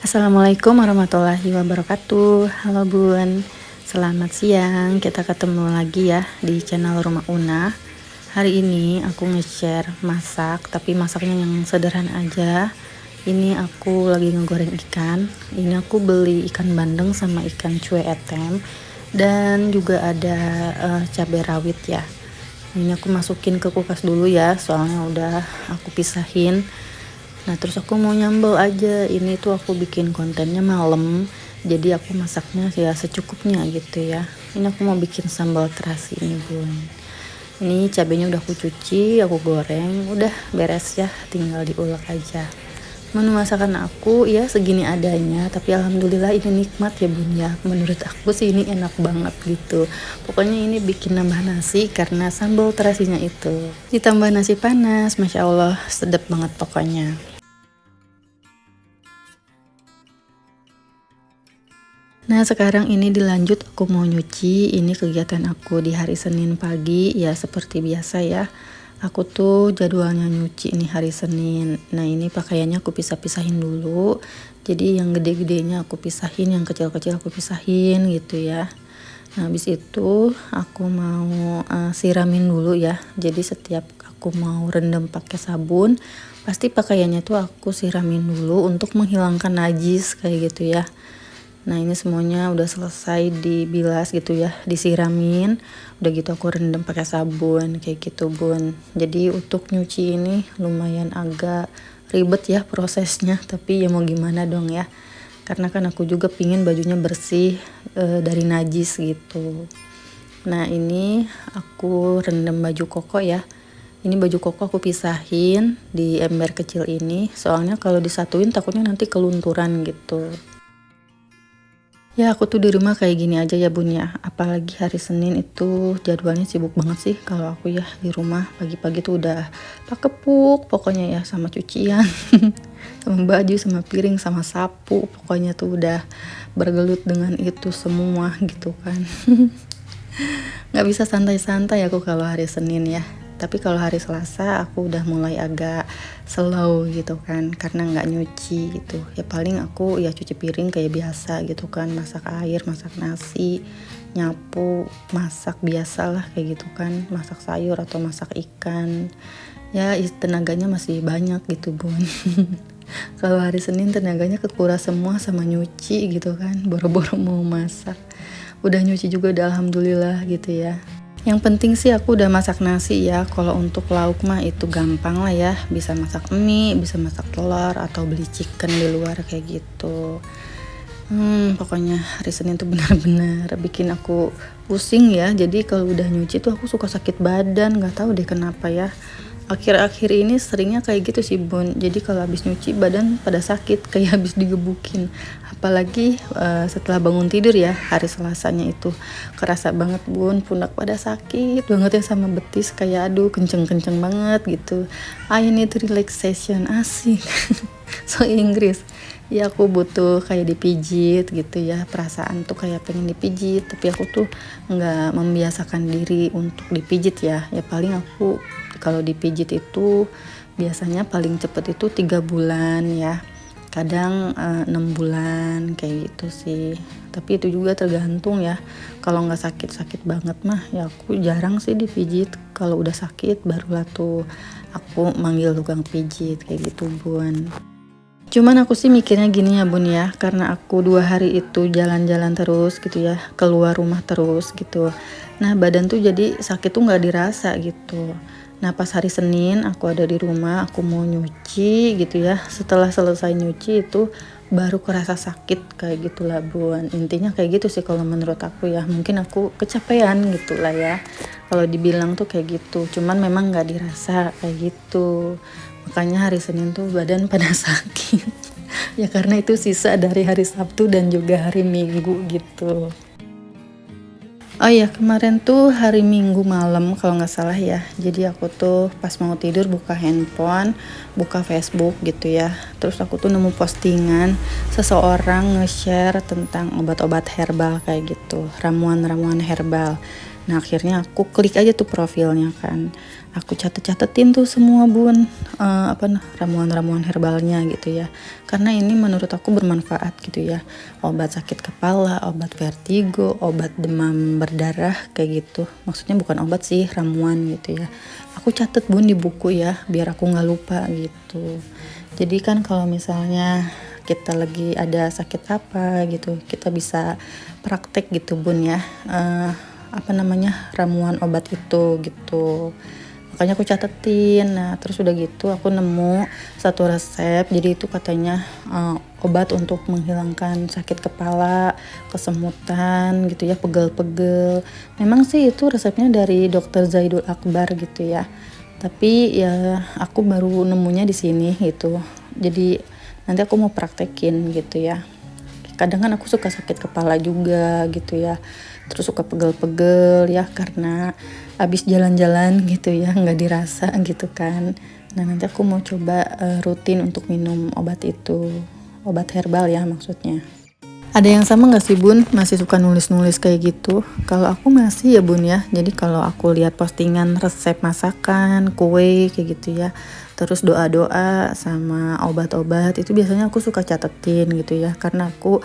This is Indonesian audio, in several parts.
Assalamualaikum warahmatullahi wabarakatuh. Halo Bun, selamat siang. Kita ketemu lagi ya di channel Rumah Una. Hari ini aku nge-share masak, tapi masaknya yang sederhana aja. Ini aku lagi ngegoreng ikan. Ini aku beli ikan bandeng sama ikan cuek etem, dan juga ada cabai rawit ya. Ini aku masukin ke kulkas dulu ya, soalnya udah aku pisahin. Nah terus aku mau nyambel aja, ini tuh aku bikin kontennya malam, jadi aku masaknya ya secukupnya gitu ya. Ini aku mau bikin sambal terasi ini Bun. Ini cabenya udah aku cuci, aku goreng, udah beres ya, tinggal diulek aja. Menu masakan aku ya segini adanya, tapi alhamdulillah ini nikmat ya Bun ya. Menurut aku sih ini enak banget gitu. Pokoknya ini bikin nambah nasi karena sambal terasinya itu ditambah nasi panas, masya Allah sedap banget pokoknya. Nah sekarang ini dilanjut, aku mau nyuci. Ini kegiatan aku di hari Senin pagi ya, seperti biasa ya. Aku tuh jadwalnya nyuci ini hari Senin. Nah ini pakaiannya aku pisah-pisahin dulu. Jadi yang gede-gedenya aku pisahin, yang kecil-kecil aku pisahin gitu ya. Nah habis itu aku mau siramin dulu ya. Jadi setiap aku mau rendam pakai sabun, pasti pakaiannya tuh aku siramin dulu untuk menghilangkan najis kayak gitu ya. Nah ini semuanya udah selesai dibilas gitu ya, disiramin. Udah gitu aku rendam pakai sabun kayak gitu Bun. Jadi untuk nyuci ini lumayan agak ribet ya prosesnya, tapi ya mau gimana dong ya. Karena kan aku juga pingin bajunya bersih dari najis gitu. Nah ini aku rendam baju koko ya. Ini baju koko aku pisahin di ember kecil ini, soalnya kalau disatuin takutnya nanti kelunturan gitu. Ya aku tuh di rumah kayak gini aja ya Bun ya, apalagi hari Senin itu jadwalnya sibuk banget sih kalau aku ya di rumah. Pagi-pagi tuh udah pakepuk pokoknya ya, sama cucian sama baju, sama piring, sama sapu, pokoknya tuh udah bergelut dengan itu semua gitu kan. Nggak bisa santai-santai aku kalau hari Senin ya. Tapi kalau hari Selasa aku udah mulai agak slow gitu kan, karena nggak nyuci gitu ya. Paling aku ya cuci piring kayak biasa gitu kan, masak air, masak nasi, nyapu, masak biasalah kayak gitu kan, masak sayur atau masak ikan ya. Tenaganya masih banyak gitu Bun. Kalau hari Senin tenaganya kekuras semua sama nyuci gitu kan, boro-boro mau masak. Udah nyuci juga udah alhamdulillah gitu ya. Yang penting sih aku udah masak nasi ya. Kalau untuk lauk mah itu gampang lah ya, bisa masak mie, bisa masak telur, atau beli chicken di luar kayak gitu. Pokoknya hari Senin tuh benar-benar bikin aku pusing ya. Jadi kalau udah nyuci tuh aku suka sakit badan, nggak tahu deh kenapa ya. Akhir-akhir ini seringnya kayak gitu sih Bun. Jadi kalau habis nyuci badan pada sakit kayak habis digebukin. Apalagi setelah bangun tidur ya, hari Selasanya itu kerasa banget Bun, pundak pada sakit banget ya, sama betis kayak aduh kenceng-kenceng banget gitu. I need relaxation, asik. So Inggris ya, aku butuh kayak dipijit gitu ya. Perasaan tuh kayak pengen dipijit, tapi aku tuh nggak membiasakan diri untuk dipijit ya. Ya paling aku kalau dipijit itu biasanya paling cepet itu 3 bulan ya, kadang 6 bulan kayak gitu sih. Tapi itu juga tergantung ya. Kalau nggak sakit-sakit banget mah ya aku jarang sih dipijit. Kalau udah sakit barulah tuh aku manggil tukang pijit kayak gitu Bun. Cuman aku sih mikirnya gini ya Bun ya, karena aku 2 hari itu jalan-jalan terus gitu ya, keluar rumah terus gitu. Nah badan tuh jadi sakit tuh nggak dirasa gitu. Nah pas hari Senin aku ada di rumah, aku mau nyuci gitu ya. Setelah selesai nyuci itu baru kerasa sakit kayak gitulah Bun. Intinya kayak gitu sih kalau menurut aku ya. Mungkin aku kecapean gitu lah ya, kalau dibilang tuh kayak gitu. Cuman memang nggak dirasa kayak gitu. Makanya hari Senin tuh badan pada sakit. Ya karena itu sisa dari hari Sabtu dan juga hari Minggu gitu. Oh iya, kemarin tuh hari Minggu malam kalau nggak salah ya. Jadi aku tuh pas mau tidur buka handphone, buka Facebook gitu ya. Terus aku tuh nemu postingan seseorang nge-share tentang obat-obat herbal kayak gitu, ramuan-ramuan herbal. Nah akhirnya aku klik aja tuh profilnya kan, aku catetin tuh semua bun, ramuan-ramuan herbalnya gitu ya, karena ini menurut aku bermanfaat gitu ya, obat sakit kepala, obat vertigo, obat demam berdarah kayak gitu, maksudnya bukan obat sih, ramuan gitu ya. Aku catet bun di buku ya, biar aku nggak lupa gitu. Jadi kan kalau misalnya kita lagi ada sakit apa gitu, kita bisa praktek gitu bun ya, ramuan obat itu gitu. Makanya aku catetin. Nah terus udah gitu aku nemu satu resep, jadi itu katanya obat untuk menghilangkan sakit kepala, kesemutan gitu ya, pegel-pegel. Memang sih itu resepnya dari Dokter Zaidul Akbar gitu ya, tapi ya aku baru nemunya di sini gitu, jadi nanti aku mau praktekin gitu ya. Kadang kan aku suka sakit kepala juga gitu ya, terus suka pegel-pegel ya karena abis jalan-jalan gitu ya, nggak dirasa gitu kan. Nah nanti aku mau coba rutin untuk minum obat itu, obat herbal ya maksudnya. Ada yang sama gak sih bun, masih suka nulis-nulis kayak gitu? Kalau aku masih ya bun ya, jadi kalau aku lihat postingan resep masakan, kue kayak gitu ya, terus doa-doa sama obat-obat, itu biasanya aku suka catetin gitu ya, karena aku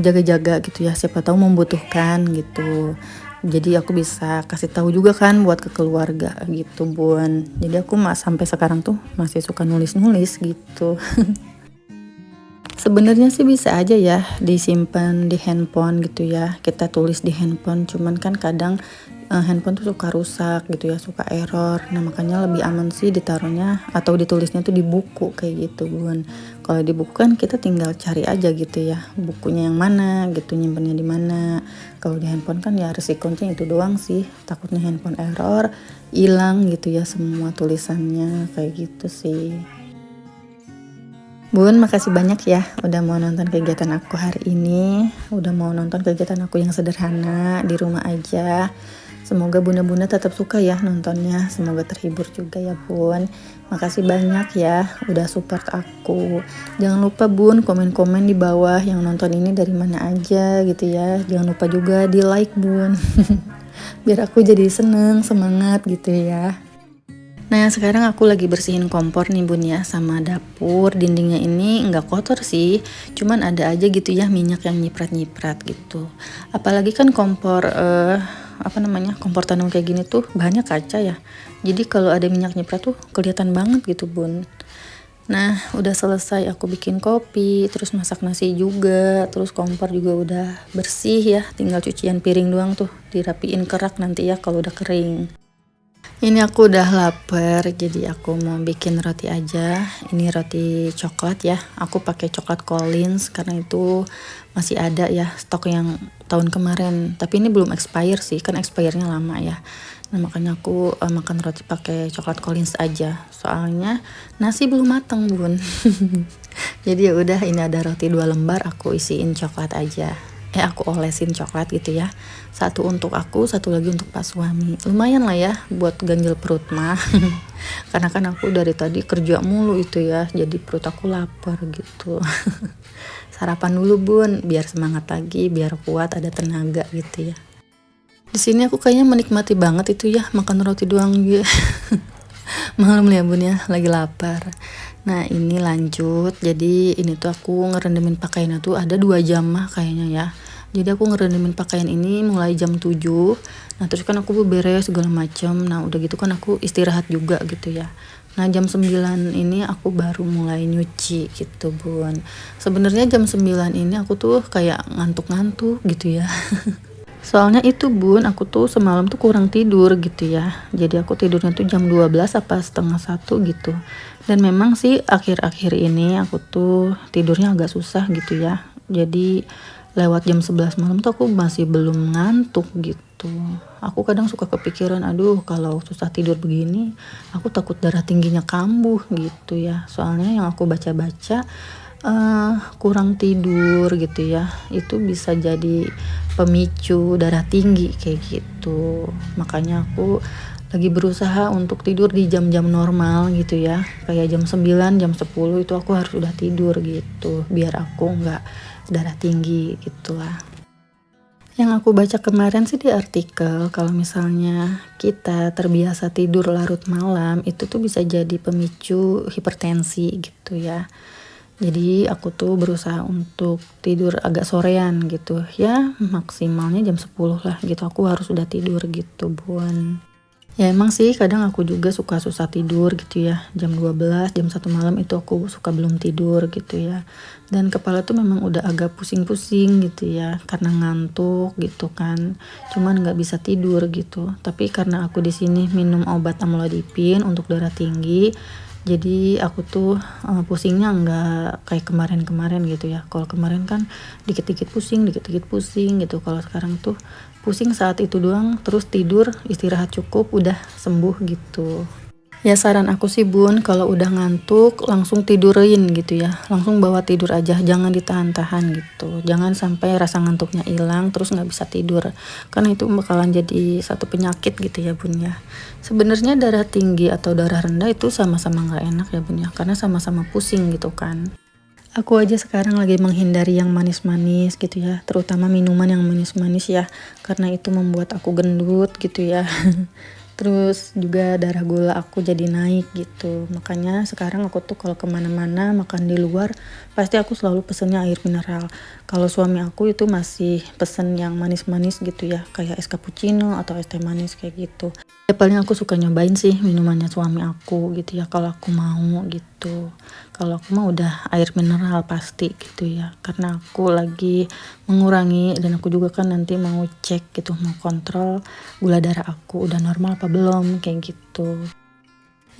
jaga-jaga gitu ya, siapa tahu membutuhkan gitu. Jadi aku bisa kasih tahu juga kan buat ke keluarga gitu bun. Jadi aku sampai sekarang tuh masih suka nulis-nulis gitu. Sebenarnya sih bisa aja ya disimpan di handphone gitu ya, kita tulis di handphone, cuman kan kadang handphone tuh suka rusak gitu ya, suka error. Nah makanya lebih aman sih ditaruhnya atau ditulisnya tuh di buku kayak gitu bun. Kalau di buku kan kita tinggal cari aja gitu ya, bukunya yang mana gitu, nyimpennya di mana. Kalau di handphone kan ya resikonya itu doang sih, takutnya handphone error, hilang gitu ya semua tulisannya kayak gitu sih. Bun, makasih banyak ya udah mau nonton kegiatan aku hari ini, udah mau nonton kegiatan aku yang sederhana di rumah aja. Semoga bunda-bunda tetap suka ya nontonnya, semoga terhibur juga ya bun. Makasih banyak ya udah support aku. Jangan lupa bun, komen-komen di bawah yang nonton ini dari mana aja gitu ya. Jangan lupa juga di like bun, biar aku jadi seneng, semangat gitu ya. Nah sekarang aku lagi bersihin kompor nih bun ya, sama dapur. Dindingnya ini nggak kotor sih, cuman ada aja gitu ya minyak yang nyiprat-nyiprat gitu. Apalagi kan kompor kompor tanam kayak gini tuh bahannya kaca ya, jadi kalau ada minyak nyiprat tuh kelihatan banget gitu bun. Nah udah selesai aku bikin kopi, terus masak nasi juga, terus kompor juga udah bersih ya, tinggal cucian piring doang tuh, dirapiin kerak nanti ya kalau udah kering. Ini aku udah lapar, jadi aku mau bikin roti aja. Ini roti coklat ya. Aku pakai coklat Collins karena itu masih ada ya stok yang tahun kemarin. Tapi ini belum expire sih, kan expire-nya lama ya. Nah makanya aku makan roti pakai coklat Collins aja. Soalnya nasi belum matang bun. Jadi ya udah, ini ada roti 2 lembar, aku isiin coklat aja. Aku olesin coklat gitu ya, satu untuk aku, satu lagi untuk pak suami. Lumayan lah ya buat ganjel perut mah. Karena kan aku dari tadi kerja mulu itu ya, jadi perut aku lapar gitu. Sarapan dulu bun, biar semangat lagi, biar kuat, ada tenaga gitu ya. Di sini aku kayaknya menikmati banget itu ya, makan roti doang gitu. Malam ya bun ya, lagi lapar. Nah ini lanjut, jadi ini tuh aku ngerendemin pakaiannya tuh ada 2 jam mah kayaknya ya. Jadi aku ngerendemin pakaian ini mulai jam 7. Nah terus kan aku beres segala macam. Nah udah gitu kan aku istirahat juga gitu ya. Nah jam 9 ini aku baru mulai nyuci gitu bun. Sebenarnya jam 9 ini aku tuh kayak ngantuk-ngantuk gitu ya. Soalnya itu bun, aku tuh semalam tuh kurang tidur gitu ya. Jadi aku tidurnya tuh jam 12 apa setengah 1 gitu. Dan memang sih akhir-akhir ini aku tuh tidurnya agak susah gitu ya. Jadi lewat jam 11 malam tuh aku masih belum ngantuk gitu. Aku kadang suka kepikiran, aduh kalau susah tidur begini, aku takut darah tingginya kambuh gitu ya. Soalnya yang aku baca-baca kurang tidur gitu ya, itu bisa jadi pemicu darah tinggi kayak gitu. Makanya aku lagi berusaha untuk tidur di jam-jam normal gitu ya, kayak jam 9, jam 10 itu aku harus udah tidur gitu, biar aku nggak darah tinggi gitu lah. Yang aku baca kemarin sih di artikel, kalau misalnya kita terbiasa tidur larut malam, itu tuh bisa jadi pemicu hipertensi gitu ya. Jadi aku tuh berusaha untuk tidur agak sorean gitu, ya maksimalnya jam 10 lah gitu, aku harus udah tidur gitu, Bun. Ya emang sih kadang aku juga suka susah tidur gitu ya, jam 12, jam 1 malam itu aku suka belum tidur gitu ya. Dan kepala tuh memang udah agak pusing-pusing gitu ya, karena ngantuk gitu kan. Cuman nggak bisa tidur gitu. Tapi karena aku di sini minum obat amlodipin untuk darah tinggi, jadi aku tuh pusingnya nggak kayak kemarin-kemarin gitu ya. Kalau kemarin kan dikit-dikit pusing gitu. Kalau sekarang tuh pusing saat itu doang, terus tidur, istirahat cukup, udah sembuh gitu. Ya saran aku sih Bun, kalau udah ngantuk langsung tidurin gitu ya, langsung bawa tidur aja, jangan ditahan-tahan gitu. Jangan sampai rasa ngantuknya hilang terus nggak bisa tidur, karena itu bakalan jadi satu penyakit gitu ya Bun ya. Sebenarnya darah tinggi atau darah rendah itu sama-sama nggak enak ya Bun ya, karena sama-sama pusing gitu kan. Aku aja sekarang lagi menghindari yang manis-manis gitu ya, terutama minuman yang manis-manis ya, karena itu membuat aku gendut gitu ya. Terus juga darah gula aku jadi naik gitu. Makanya sekarang aku tuh kalau kemana-mana makan di luar, pasti aku selalu pesennya air mineral. Kalau suami aku itu masih pesen yang manis-manis gitu ya, kayak es cappuccino atau es teh manis kayak gitu. Ya paling aku suka nyobain sih minumannya suami aku gitu ya, kalau aku mau gitu. Kalau aku mah udah air mineral pasti gitu ya, karena aku lagi mengurangi, dan aku juga kan nanti mau cek gitu, mau kontrol gula darah aku udah normal apa belum kayak gitu.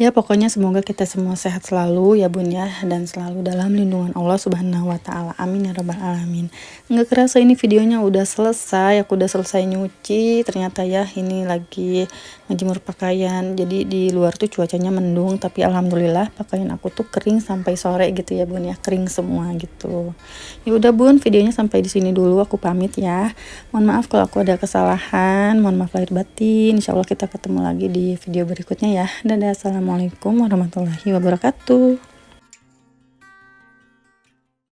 Ya pokoknya semoga kita semua sehat selalu ya Bun ya, dan selalu dalam lindungan Allah Subhanahu wa taala. Amin ya rabbal alamin. Nggak kerasa ini videonya udah selesai, aku udah selesai nyuci. Ternyata ya ini lagi ngejemur pakaian. Jadi di luar tuh cuacanya mendung, tapi alhamdulillah pakaian aku tuh kering sampai sore gitu ya Bun ya, kering semua gitu. Ya udah Bun, videonya sampai di sini dulu, aku pamit ya. Mohon maaf kalau aku ada kesalahan, mohon maaf lahir batin. Insya Allah kita ketemu lagi di video berikutnya ya. Dadah, assalamualaikum warahmatullahi wabarakatuh.